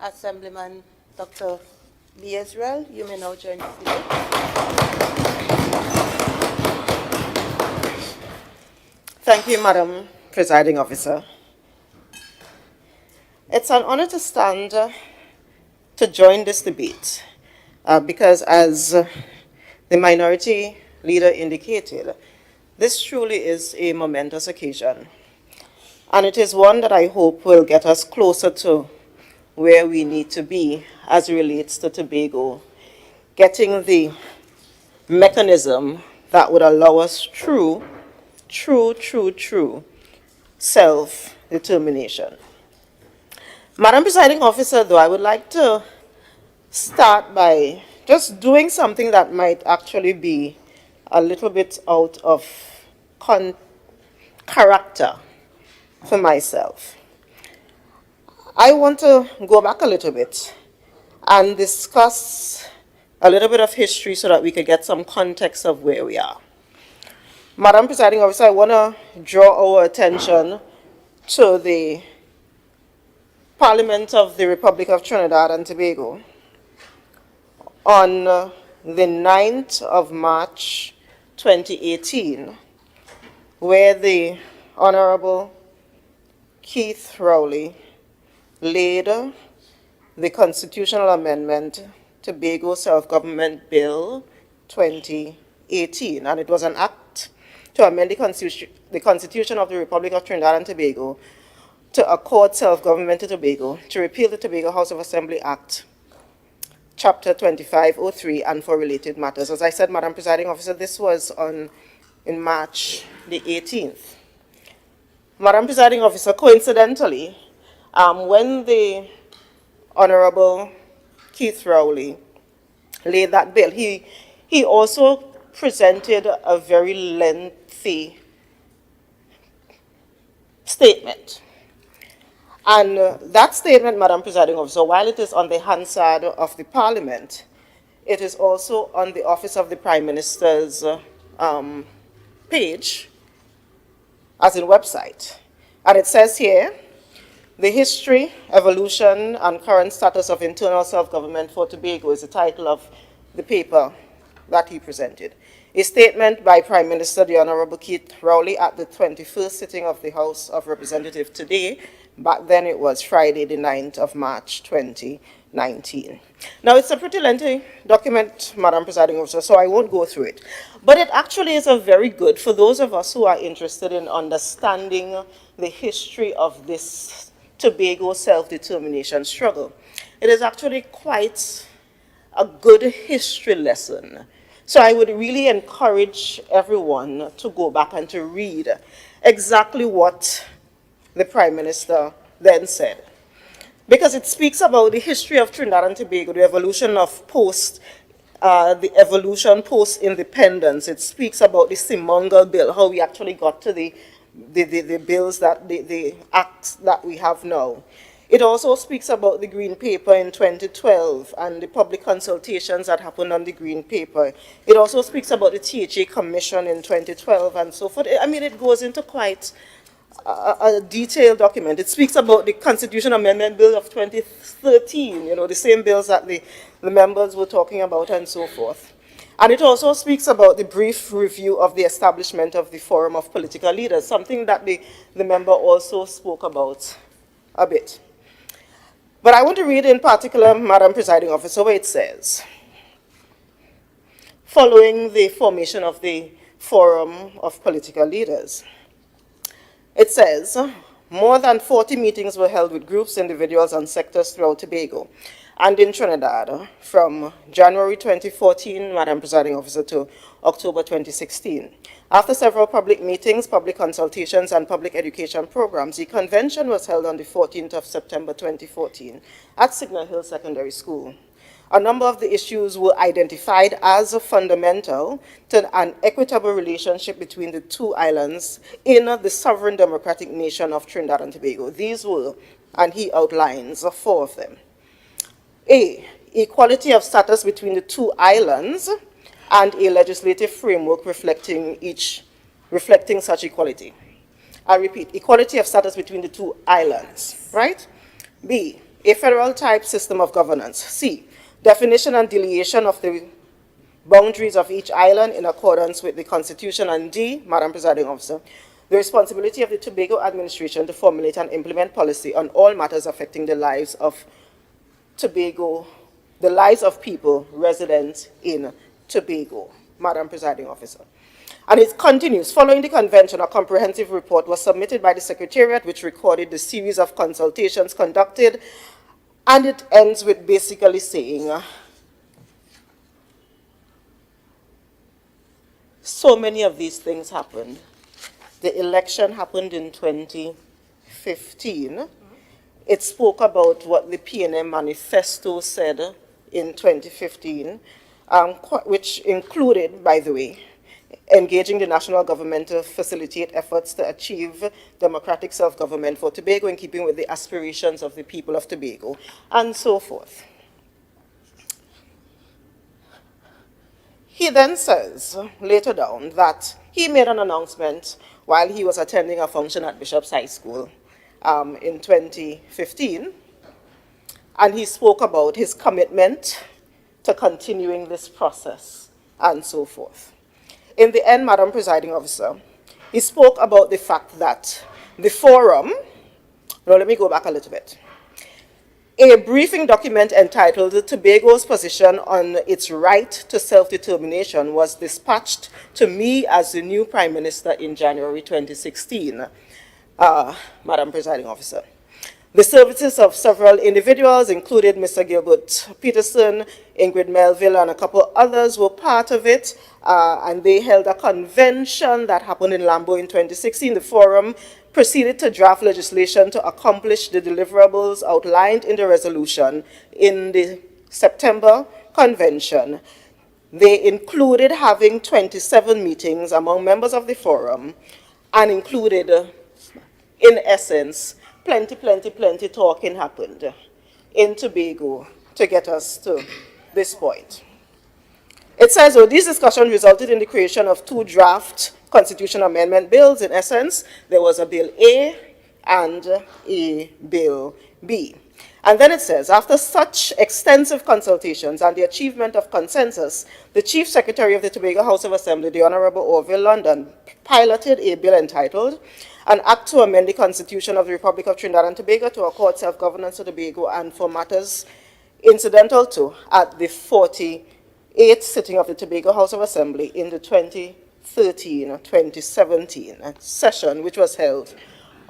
Assemblyman Dr. B. Israel, you may now join us debate. Thank you, Madam Presiding Officer. It's an honor to stand to join this debate because, as the minority leader indicated, this truly is a momentous occasion. And it is one that I hope will get us closer to where we need to be as it relates to Tobago, getting the mechanism that would allow us true self-determination. Madam Presiding Officer, though, I would like to start by just doing something that might actually be a little bit out of character for myself. I want to go back a little bit and discuss a little bit of history so that we could get some context of where we are. Madam Presiding Officer, I want to draw our attention to the Parliament of the Republic of Trinidad and Tobago on the 9th of March 2018, where the Honorable Keith Rowley laid the constitutional amendment Tobago Self-Government Bill 2018, and it was an act to amend the Constitution of the Republic of Trinidad and Tobago to accord self-government to Tobago, to repeal the Tobago House of Assembly Act, Chapter 2503, and for related matters. As I said, Madam Presiding Officer, this was in March the 18th. Madam Presiding Officer, coincidentally, when the Honorable Keith Rowley laid that bill, he also presented a very lengthy statement. And that statement, Madam Presiding Officer, while it is on the Hansard of the Parliament, it is also on the Office of the Prime Minister's page, as in website. And it says here, the history, evolution, and current status of internal self-government for Tobago is the title of the paper that he presented. A statement by Prime Minister the Honorable Keith Rowley at the 21st sitting of the House of Representatives today. Back then it was Friday the 9th of March 2019. Now it's a pretty lengthy document, Madam Presiding Officer, so I won't go through it. But it actually is a very good, for those of us who are interested in understanding the history of this Tobago self-determination struggle. It is actually quite a good history lesson. So I would really encourage everyone to go back and to read exactly what the Prime Minister then said. Because it speaks about the history of Trinidad and Tobago, the evolution post-independence. It speaks about the Simongal Bill, how we actually got to the bills, the acts that we have now. It also speaks about the Green Paper in 2012 and the public consultations that happened on the Green Paper. It also speaks about the THA Commission in 2012 and so forth. I mean, it goes into quite a detailed document. It speaks about the Constitution Amendment Bill of 2013, the same bills that the members were talking about and so forth. And it also speaks about the brief review of the establishment of the Forum of Political Leaders, something that the member also spoke about a bit. But I want to read in particular, Madam Presiding Officer, where it says, following the formation of the Forum of Political Leaders, it says, more than 40 meetings were held with groups, individuals, and sectors throughout Tobago and in Trinidad from January 2014, Madam Presiding Officer, to October 2016. After several public meetings, public consultations, and public education programs, the convention was held on the 14th of September 2014 at Signal Hill Secondary School. A number of the issues were identified as fundamental to an equitable relationship between the two islands in the sovereign democratic nation of Trinidad and Tobago. These were, and he outlines 4 of them. A, equality of status between the two islands and a legislative framework reflecting such equality. I repeat, equality of status between the two islands, right? B, a federal type system of governance. C, definition and delineation of the boundaries of each island in accordance with the Constitution. And D, Madam Presiding Officer, the responsibility of the Tobago administration to formulate and implement policy on all matters affecting the lives of Tobago, the lives of people resident in Tobago. Madam Presiding Officer. And it continues, following the convention, a comprehensive report was submitted by the Secretariat, which recorded the series of consultations conducted, and it ends with basically saying, so many of these things happened. The election happened in 2015. It spoke about what the PNM manifesto said in 2015, which included, by the way, engaging the national government to facilitate efforts to achieve democratic self-government for Tobago in keeping with the aspirations of the people of Tobago, and so forth. He then says, later down, that he made an announcement while he was attending a function at Bishop's High School in 2015, and he spoke about his commitment to continuing this process, and so forth. In the end, Madam Presiding Officer, he spoke about the fact that the forum, now let me go back a little bit. A briefing document entitled Tobago's Position on its Right to Self-Determination was dispatched to me as the new Prime Minister in January 2016, Madam Presiding Officer. The services of several individuals, including Mr. Gilbert Peterson, Ingrid Melville, and a couple others were part of it, and they held a convention that happened in Lambo in 2016. The forum proceeded to draft legislation to accomplish the deliverables outlined in the resolution in the September convention. They included having 27 meetings among members of the forum, and included, in essence, plenty talking happened in Tobago to get us to this point. It says, oh, these discussions resulted in the creation of two draft constitution amendment bills. In essence, there was a Bill A and a Bill B. And then it says, after such extensive consultations and the achievement of consensus, the Chief Secretary of the Tobago House of Assembly, the Honorable Orville London, piloted a bill entitled An Act to Amend the Constitution of the Republic of Trinidad and Tobago to accord self-governance to Tobago and for matters incidental to at the 48th sitting of the Tobago House of Assembly in the 2013-2017 session, which was held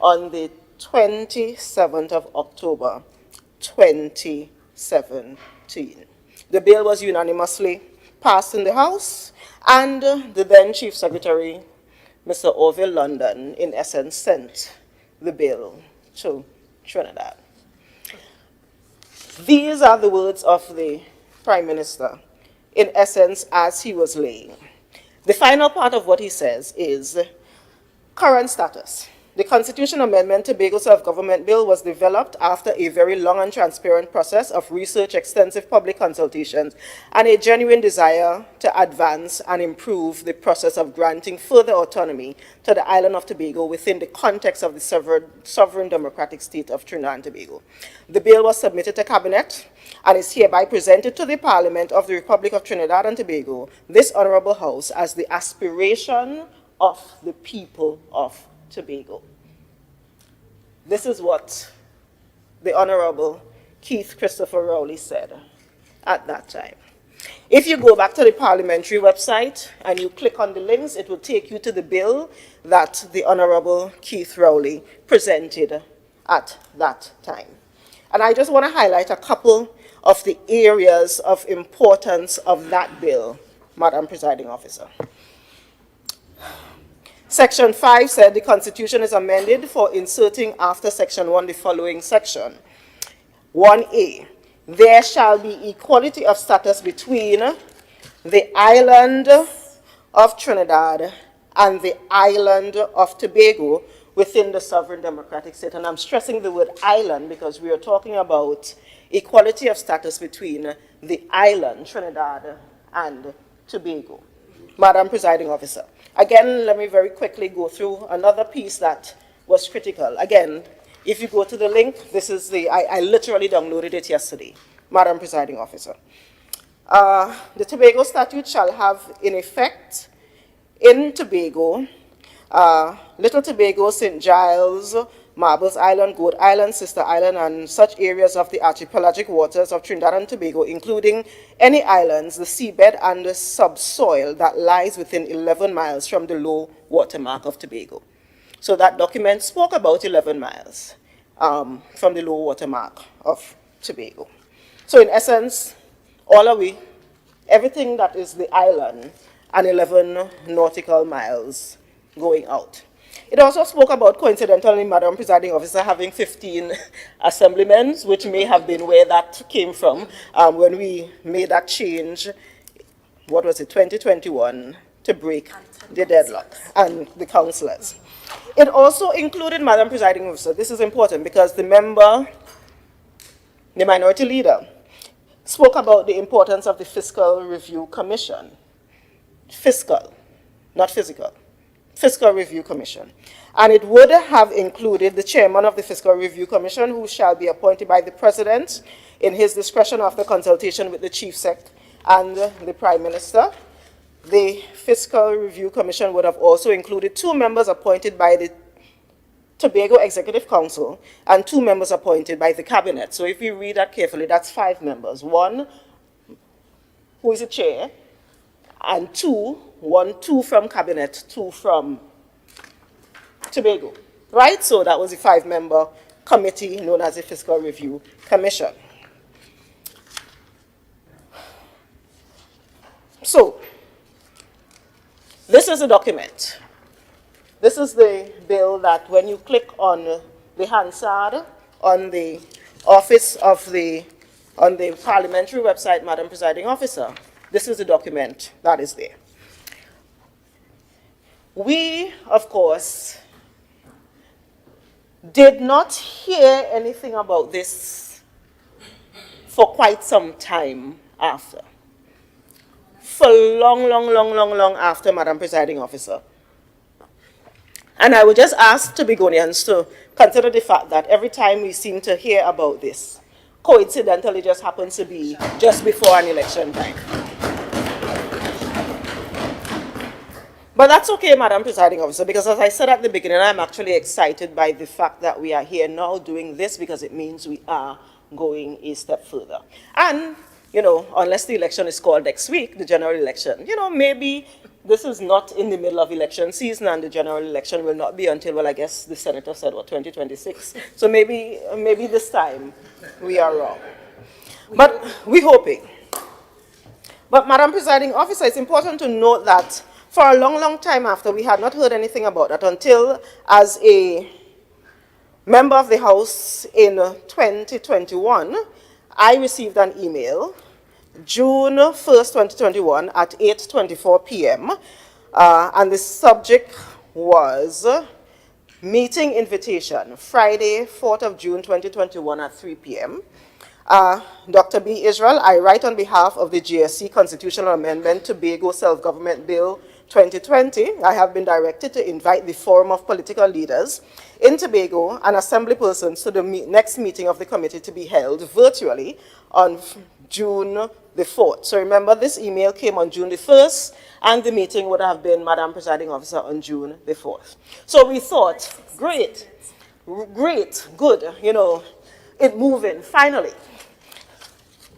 on the 27th of October 2017. The bill was unanimously passed in the House, and the then Chief Secretary, Mr. Orville London, in essence, sent the bill to Trinidad. These are the words of the Prime Minister, in essence, as he was laying. The final part of what he says is current status. The Constitution Amendment Tobago Self-Government Bill was developed after a very long and transparent process of research, extensive public consultations, and a genuine desire to advance and improve the process of granting further autonomy to the island of Tobago within the context of the sovereign democratic state of Trinidad and Tobago. The bill was submitted to Cabinet and is hereby presented to the Parliament of the Republic of Trinidad and Tobago, this Honorable House, as the aspiration of the people of Tobago. This is what the Honorable Keith Christopher Rowley said at that time. If you go back to the parliamentary website and you click on the links, it will take you to the bill that the Honorable Keith Rowley presented at that time. And I just want to highlight a couple of the areas of importance of that bill, Madam Presiding Officer. Section 5 said the Constitution is amended for inserting after Section 1 the following section. 1A, there shall be equality of status between the island of Trinidad and the island of Tobago within the sovereign democratic state. And I'm stressing the word island because we are talking about equality of status between the island, Trinidad and Tobago. Madam Presiding Officer. Again, let me very quickly go through another piece that was critical. Again, If you go to the link, this is I literally downloaded it yesterday, Madam Presiding Officer. The Tobago Statute shall have in effect in Tobago, Little Tobago, St. Giles, Marbles Island, Goat Island, Sister Island, and such areas of the archipelagic waters of Trinidad and Tobago, including any islands, the seabed, and the subsoil that lies within 11 miles from the low water mark of Tobago. So that document spoke about 11 miles from the low water mark of Tobago. So in essence, everything that is the island and 11 nautical miles going out. It also spoke about, coincidentally, Madam Presiding Officer, having 15 assemblymen, which may have been where that came from when we made that change, 2021, to break the deadlock, and the councillors. It also included, Madam Presiding Officer, this is important because the minority leader, spoke about the importance of the Fiscal Review Commission. Fiscal, not physical. Fiscal Review Commission. And it would have included the chairman of the Fiscal Review Commission, who shall be appointed by the President in his discretion after consultation with the Chief Sec and the Prime Minister. The Fiscal Review Commission would have also included 2 members appointed by the Tobago Executive Council and 2 members appointed by the Cabinet. So if you read that carefully, that's 5 members. 1 who is the chair, and 2 from Cabinet, 2 from Tobago, right? So that was a 5-member committee known as the Fiscal Review Commission. So, this is a document. This is the bill that when you click on the Hansard on the office of on the parliamentary website, Madam Presiding Officer, this is the document that is there. We, of course, did not hear anything about this for quite some time after. For long after, Madam Presiding Officer. And I would just ask Tobagonians to consider the fact that every time we seem to hear about this, coincidentally just happens to be just before an election time. But that's okay, Madam Presiding Officer, because as I said at the beginning, I'm actually excited by the fact that we are here now doing this because it means we are going a step further. And, you know, unless the election is called next week, the general election, you know, maybe this is not in the middle of election season and the general election will not be until, well, I guess the senator said, 2026. So maybe this time we are wrong. But we're hoping. But Madam Presiding Officer, it's important to note that for a long time after, we had not heard anything about that until, as a member of the House in 2021, I received an email, June 1st, 2021, at 8:24 p.m., and the subject was meeting invitation, Friday, 4th of June, 2021, at 3 p.m. Dr. B. Israel, I write on behalf of the GSC Constitutional Amendment Tobago Self-Government Bill 2020, I have been directed to invite the Forum of Political Leaders in Tobago and assembly persons to the next meeting of the committee to be held virtually on June the 4th. So remember, this email came on June the 1st, and the meeting would have been, Madam Presiding Officer, on June the 4th. So we thought, great, good, you know, it moving, finally.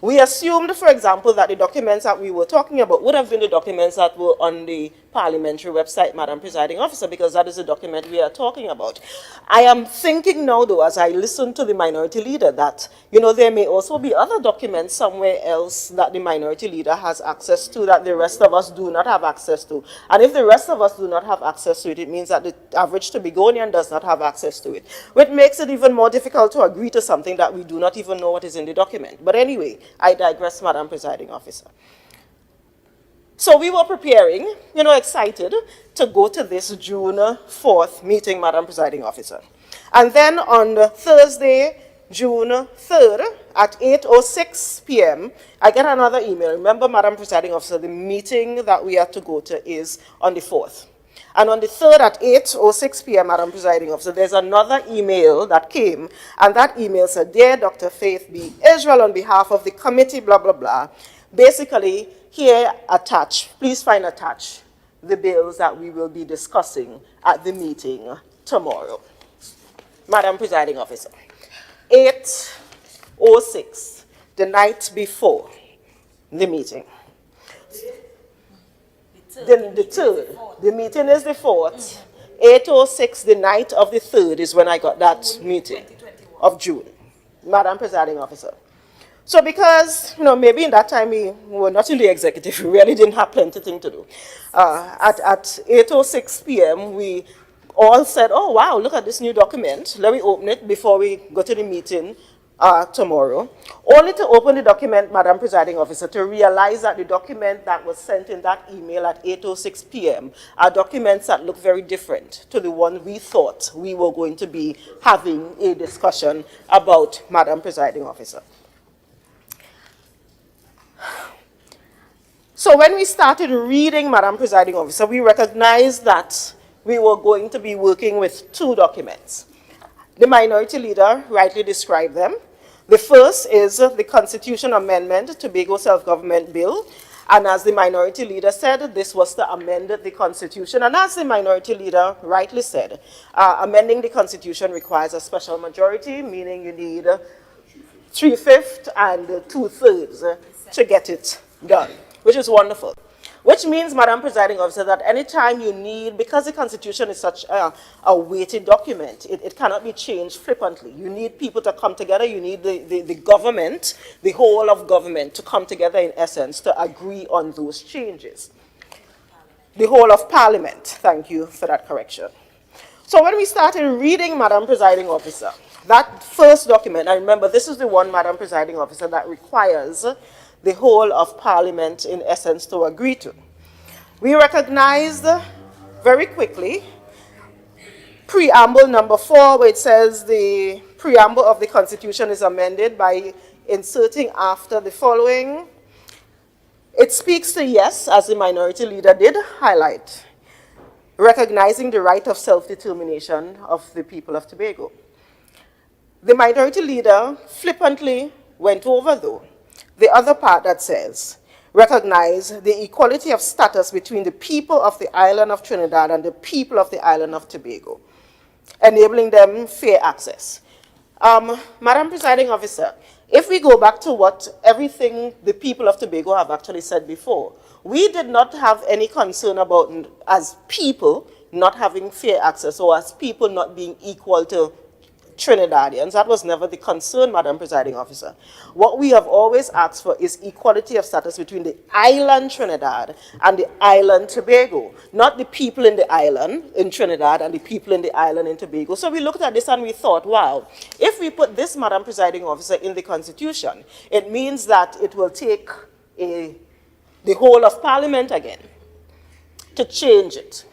We assumed, for example, that the documents that we were talking about would have been the documents that were on the parliamentary website, Madam Presiding Officer, because that is the document we are talking about. I am thinking now, though, as I listen to the minority leader, that, you know, there may also be other documents somewhere else that the minority leader has access to that the rest of us do not have access to. And if the rest of us do not have access to it, it means that the average Tobagonian does not have access to it, which makes it even more difficult to agree to something that we do not even know what is in the document. But anyway, I digress, Madam Presiding Officer. So we were preparing, you know, excited to go to this June 4th meeting, Madam Presiding Officer. And then on Thursday, June 3rd at 8:06 p.m., I get another email. Remember, Madam Presiding Officer, the meeting that we have to go to is on the 4th. And on the 3rd at 8:06 p.m., Madam Presiding Officer, there's another email that came, and that email said, "Dear Dr. Faith B. Israel, on behalf of the committee, blah, blah, blah." Basically, here attached, please find attached the bills that we will be discussing at the meeting tomorrow. Madam Presiding Officer, 8:06, the night before the meeting. The 3rd. The meeting is the 4th. 8:06, the night of the 3rd is when I got that meeting of June. Madam Presiding Officer. So because, maybe in that time we were not in the executive, we really didn't have plenty of things to do. At 8:06 p.m., we all said, "Oh, wow, look at this new document. Let me open it before we go to the meeting tomorrow." Only to open the document, Madam Presiding Officer, to realize that the document that was sent in that email at 8:06 p.m. are documents that look very different to the one we thought we were going to be having a discussion about, Madam Presiding Officer. So when we started reading, Madam Presiding Officer, we recognized that we were going to be working with two documents. The minority leader rightly described them. The first is the Constitution Amendment, Tobago Self-Government Bill. And as the minority leader said, this was to amend the Constitution. And as the minority leader rightly said, amending the Constitution requires a special majority, meaning you need 3/5 and 2/3 to get it done, which is wonderful. Which means, Madam Presiding Officer, that anytime you need, because the Constitution is such a weighted document, it cannot be changed flippantly. You need people to come together. You need the government, the whole of government, to come together in essence to agree on those changes. The whole of Parliament. Thank you for that correction. So when we started reading, Madam Presiding Officer, that first document, I remember this is the one, Madam Presiding Officer, that requires the whole of Parliament, in essence, to agree to. We recognized very quickly preamble number 4, where it says the preamble of the Constitution is amended by inserting after the following. It speaks to, yes, as the minority leader did highlight, recognizing the right of self-determination of the people of Tobago. The minority leader flippantly went over, though, the other part that says, recognize the equality of status between the people of the island of Trinidad and the people of the island of Tobago, enabling them fair access. Madam Presiding Officer, if we go back to what everything the people of Tobago have actually said before, we did not have any concern about, as people, not having fair access, or as people not being equal to Trinidadians. That was never the concern, Madam Presiding Officer. What we have always asked for is equality of status between the island Trinidad and the island Tobago, not the people in the island in Trinidad and the people in the island in Tobago. So we looked at this and we thought, wow, if we put this, Madam Presiding Officer, in the Constitution, it means that it will take the whole of Parliament again to change it.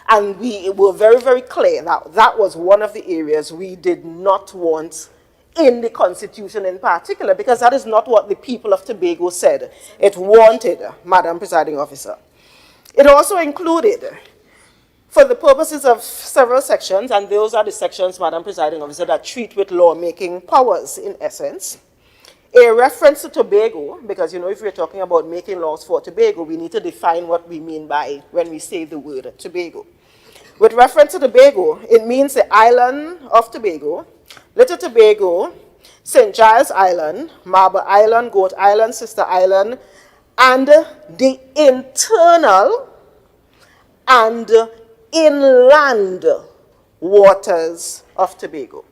And we were very, very clear that that was one of the areas we did not want in the Constitution in particular, because that is not what the people of Tobago said it wanted, Madam Presiding Officer. It also included, for the purposes of several sections, and those are the sections, Madam Presiding Officer, that treat with lawmaking powers in essence, a reference to Tobago, because, if we're talking about making laws for Tobago, we need to define what we mean by when we say the word Tobago. With reference to Tobago, it means the island of Tobago, Little Tobago, St. Giles Island, Marble Island, Goat Island, Sister Island, and the internal and inland waters of Tobago.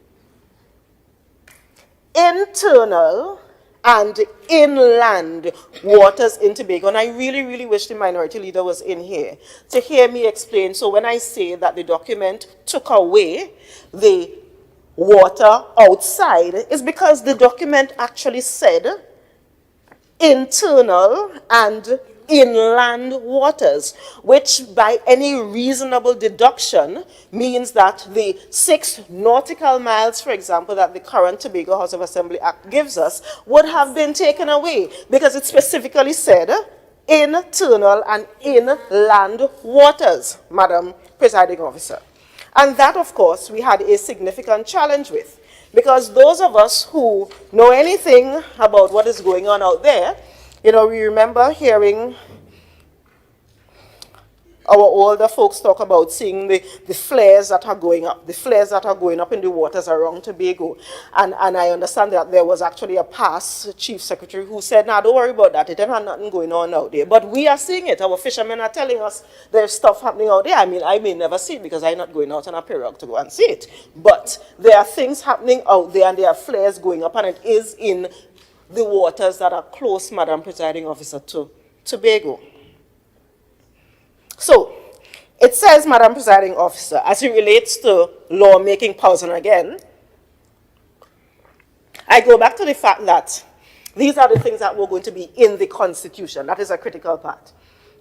Internal and inland waters in Tobago. And I really, really wish the minority leader was in here to hear me explain. So when I say that the document took away the water outside, it's because the document actually said internal and inland waters, which by any reasonable deduction means that the 6 nautical miles, for example, that the current Tobago House of Assembly Act gives us would have been taken away, because it specifically said internal and inland waters, Madam Presiding Officer. And that, of course, we had a significant challenge with, because those of us who know anything about what is going on out there, we remember hearing our older folks talk about seeing the flares that are going up, in the waters around Tobago. And I understand that there was actually a past chief secretary who said, "Nah, don't worry about that, it ain't nothing going on out there." But we are seeing it. Our fishermen are telling us there's stuff happening out there. I mean, I may never see it because I'm not going out on a pirogue to go and see it. But there are things happening out there, and there are flares going up, and it is in the waters that are close, Madam Presiding Officer, to Tobago. So, it says, Madam Presiding Officer, as it relates to lawmaking powers, and again, I go back to the fact that these are the things that were going to be in the Constitution. That is a critical part.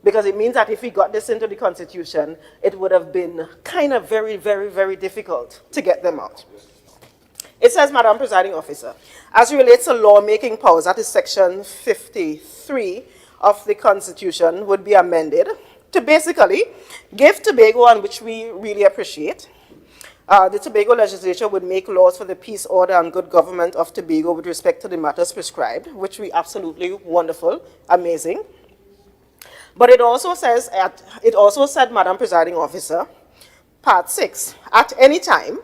Because it means that if we got this into the Constitution, it would have been kind of very, very, very difficult to get them out. It says, Madam Presiding Officer, as it relates to lawmaking powers, that is section 53 of the Constitution, would be amended to basically give Tobago, and which we really appreciate, the Tobago legislature would make laws for the peace, order, and good government of Tobago with respect to the matters prescribed, which we absolutely wonderful, amazing. But it also says, Madam Presiding Officer, part 6, at any time,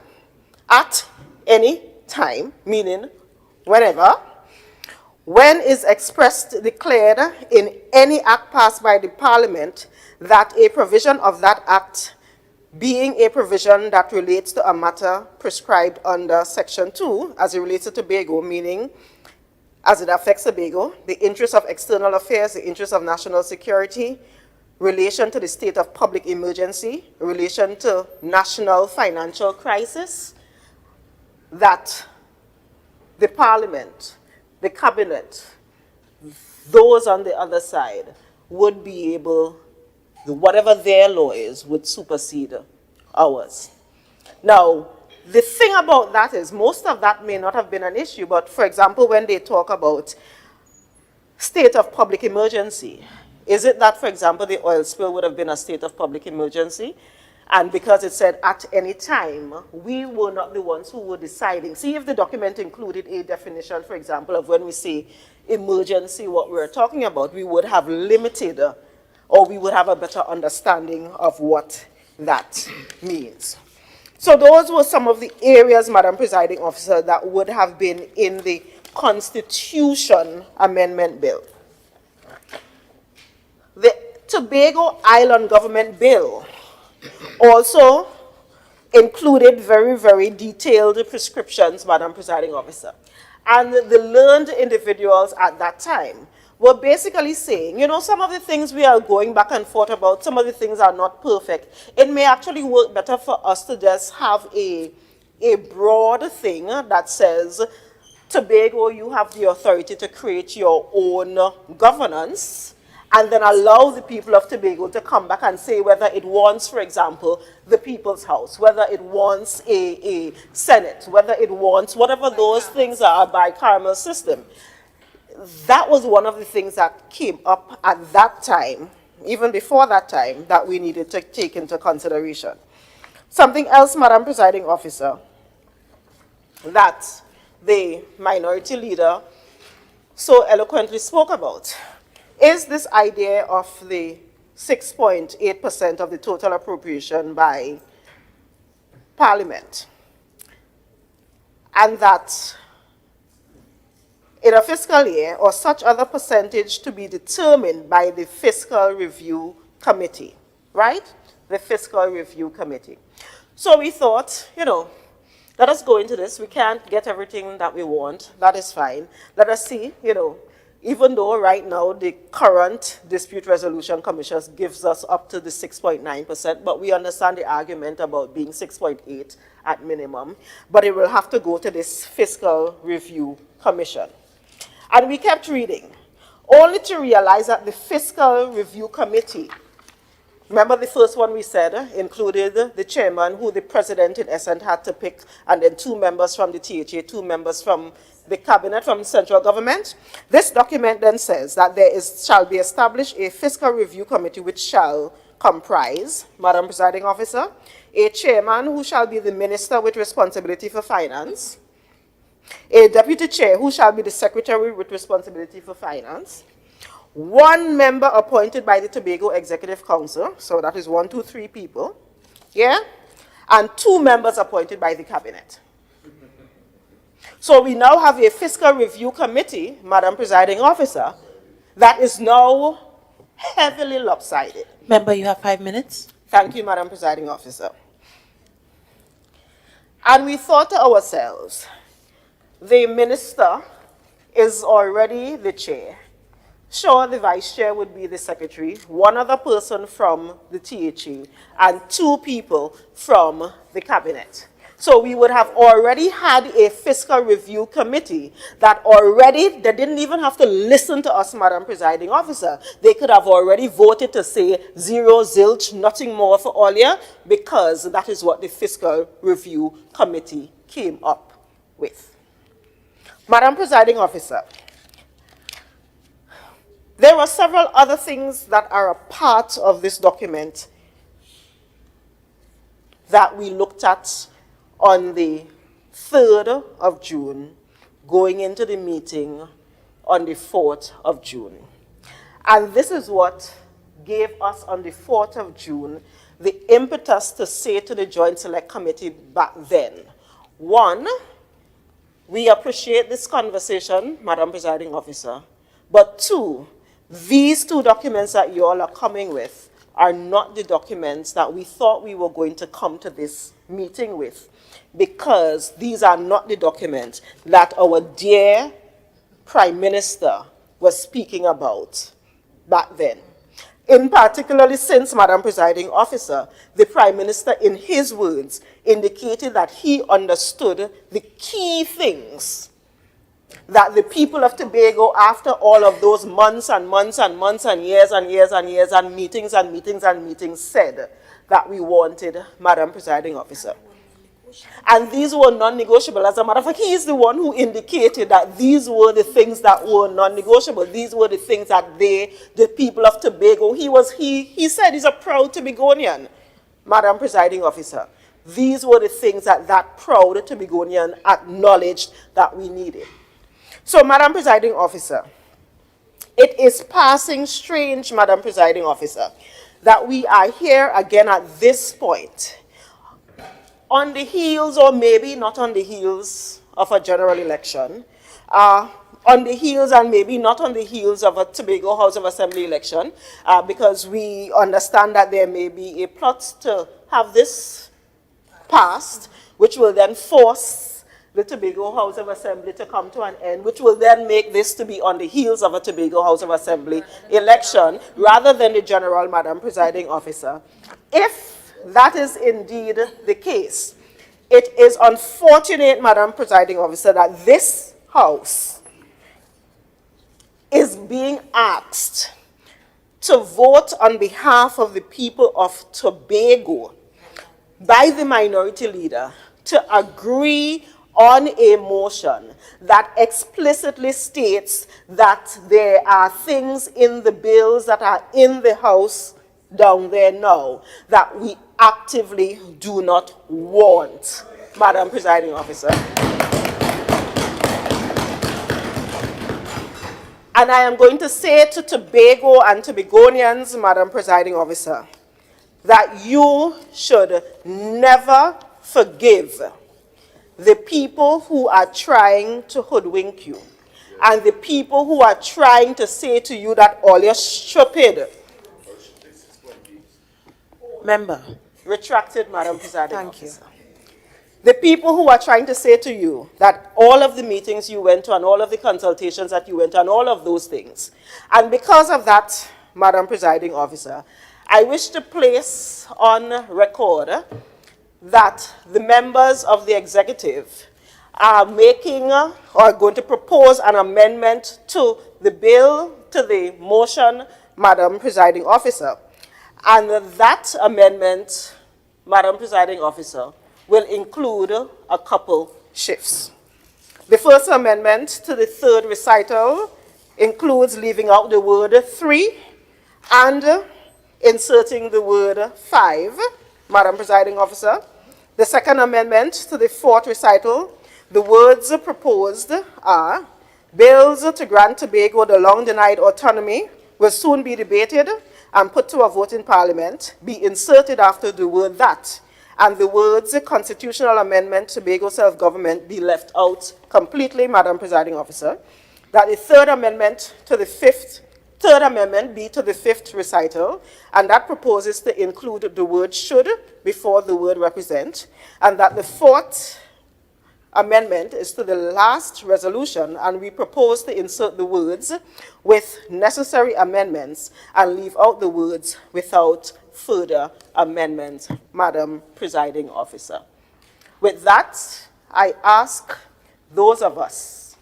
meaning whenever, when is expressed, declared in any act passed by the Parliament that a provision of that act being a provision that relates to a matter prescribed under Section 2, as it relates to Tobago, meaning as it affects Tobago, the interests of external affairs, the interests of national security, relation to the state of public emergency, relation to national financial crisis, that the Parliament, the Cabinet, those on the other side would be able, whatever their law is, would supersede ours. Now, the thing about that is most of that may not have been an issue, but for example, when they talk about state of public emergency, is it that, for example, the oil spill would have been a state of public emergency? And because it said at any time, we were not the ones who were deciding. See if the document included a definition, for example, of when we say emergency, what we're talking about, we would have limited, or we would have a better understanding of what that means. So those were some of the areas, Madam Presiding Officer, that would have been in the Constitution Amendment Bill. The Tobago Island Government Bill also included very, very detailed prescriptions, Madam Presiding Officer. And the learned individuals at that time were basically saying, some of the things we are going back and forth about, some of the things are not perfect. It may actually work better for us to just have a broad thing that says, Tobago, you have the authority to create your own governance, and then allow the people of Tobago to come back and say whether it wants, for example, the People's House, whether it wants a Senate, whether it wants whatever those things are, a bicameral system. That was one of the things that came up at that time, even before that time, that we needed to take into consideration. Something else, Madam Presiding Officer, that the minority leader so eloquently spoke about is this idea of the 6.8% of the total appropriation by Parliament. And that in a fiscal year, or such other percentage to be determined by the Fiscal Review Committee, right? The Fiscal Review Committee. So we thought, let us go into this. We can't get everything that we want. That is fine. Let us see, even though right now the current Dispute Resolution Commission gives us up to the 6.9%, but we understand the argument about being 6.8 at minimum, but it will have to go to this Fiscal Review Commission. And we kept reading, only to realize that the Fiscal Review Committee, remember the first one we said, included the chairman, who the president in essence had to pick, and then 2 members from the THA, 2 members from the cabinet from central government. This document then says that shall be established a fiscal review committee which shall comprise, Madam Presiding Officer, a chairman who shall be the minister with responsibility for finance, a deputy chair who shall be the secretary with responsibility for finance, one member appointed by the Tobago Executive Council, so that is 1, 2, 3 people, yeah, and 2 members appointed by the cabinet. So we now have a fiscal review committee, Madam Presiding Officer, that is now heavily lopsided. Member, you have 5 minutes. Thank you, Madam Presiding Officer. And we thought to ourselves, the minister is already the chair. Sure, the vice chair would be the secretary, 1 other person from the THE, and 2 people from the cabinet. So we would have already had a fiscal review committee that already, they didn't even have to listen to us, Madam Presiding Officer. They could have already voted to say 0, zilch, nothing more for all year, because that is what the fiscal review committee came up with. Madam Presiding Officer, there are several other things that are a part of this document that we looked at on the 3rd of June, going into the meeting on the 4th of June. And this is what gave us on the 4th of June the impetus to say to the Joint Select Committee back then, 1, we appreciate this conversation, Madam Presiding Officer, but 2, these 2 documents that you all are coming with are not the documents that we thought we were going to come to this meeting with, because these are not the documents that our dear Prime Minister was speaking about back then. In particularly since, Madam Presiding Officer, the Prime Minister, in his words, indicated that he understood the key things that the people of Tobago, after all of those months and months and months and years and years and years and meetings and meetings and meetings, said that we wanted, Madam Presiding Officer. And these were non-negotiable. As a matter of fact, he is the one who indicated that these were the things that were non-negotiable. These were the things that the people of Tobago, he said he's a proud Tobagonian, Madam Presiding Officer. These were the things that proud Tobagonian acknowledged that we needed. So, Madam Presiding Officer, it is passing strange, Madam Presiding Officer, that we are here again at this point, on the heels, or maybe not on the heels, of a general election, on the heels and maybe not on the heels of a Tobago House of Assembly election, because we understand that there may be a plot to have this passed, which will then force the Tobago House of Assembly to come to an end, which will then make this to be on the heels of a Tobago House of Assembly election, rather than the general, Madam Presiding Officer. If that is indeed the case, it is unfortunate, Madam Presiding Officer, that this House is being asked to vote on behalf of the people of Tobago by the minority leader to agree on a motion that explicitly states that there are things in the bills that are in the House down there now that we actively do not want, Madam Presiding Officer. And I am going to say to Tobago and Tobagonians, Madam Presiding Officer, that you should never forgive the people who are trying to hoodwink you, and the people who are trying to say to you that all you're stupid. Member. Retracted, Madam Presiding Thank Officer. The people who are trying to say to you that all of the meetings you went to and all of the consultations that you went to and all of those things. And because of that, Madam Presiding Officer, I wish to place on record that the members of the executive are making or going to propose an amendment to the bill, to the motion, Madam Presiding Officer. And that amendment, Madam Presiding Officer, will include a couple shifts. The first amendment to the third recital includes leaving out the word 3 and inserting the word 5, Madam Presiding Officer. The second amendment to the fourth recital, the words proposed are, bills to grant Tobago the long-denied autonomy will soon be debated and put to a vote in Parliament, be inserted after the word that, and the words constitutional amendment Tobago self-government be left out completely, Madam Presiding Officer. That the third amendment be to the fifth recital, and that proposes to include the word should before the word represent, and that the fourth amendment is to the last resolution, and we propose to insert the words with necessary amendments and leave out the words without further amendments, Madam Presiding Officer. With that, I ask those of us,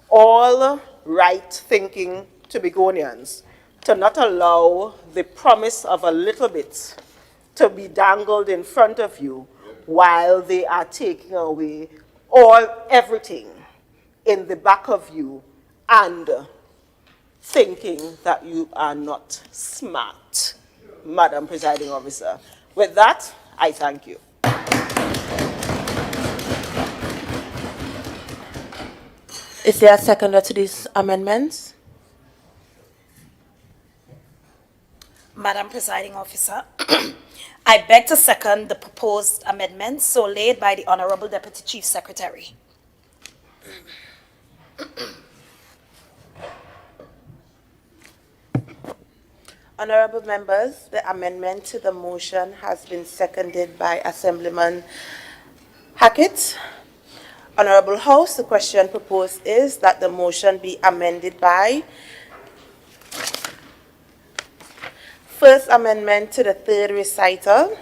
all right-thinking Tobagonians, to not allow the promise of a little bit to be dangled in front of you while they are taking away everything in the back of you and thinking that you are not smart, Madam Presiding Officer. With that, I thank you. Is there a seconder to these amendments? Madam Presiding Officer, I beg to second the proposed amendments so laid by the Honorable Deputy Chief Secretary. Honorable members, the amendment to the motion has been seconded by Assemblyman Hackett. Honorable House, the question proposed is that the motion be amended by first amendment to the third recital,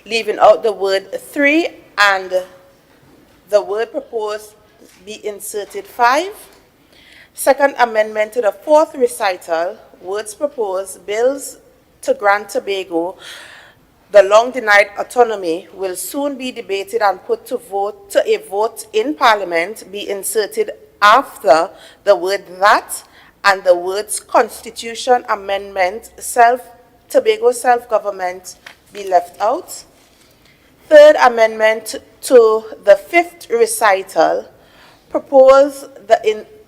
leaving out the word 3 and the word proposed be inserted 5. Second amendment to the fourth recital, words proposed, bills to grant Tobago the long-denied autonomy will soon be debated and put to a vote in Parliament, be inserted after the word that and the words Constitution Amendment Tobago self-government be left out. Third amendment to the fifth recital, propose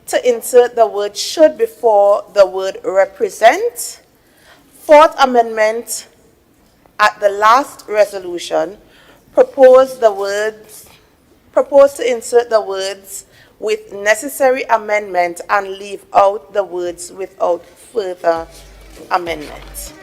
to insert the word should before the word represent. Fourth amendment at the last resolution, propose to insert the words with necessary amendment and leave out the words without further amendment.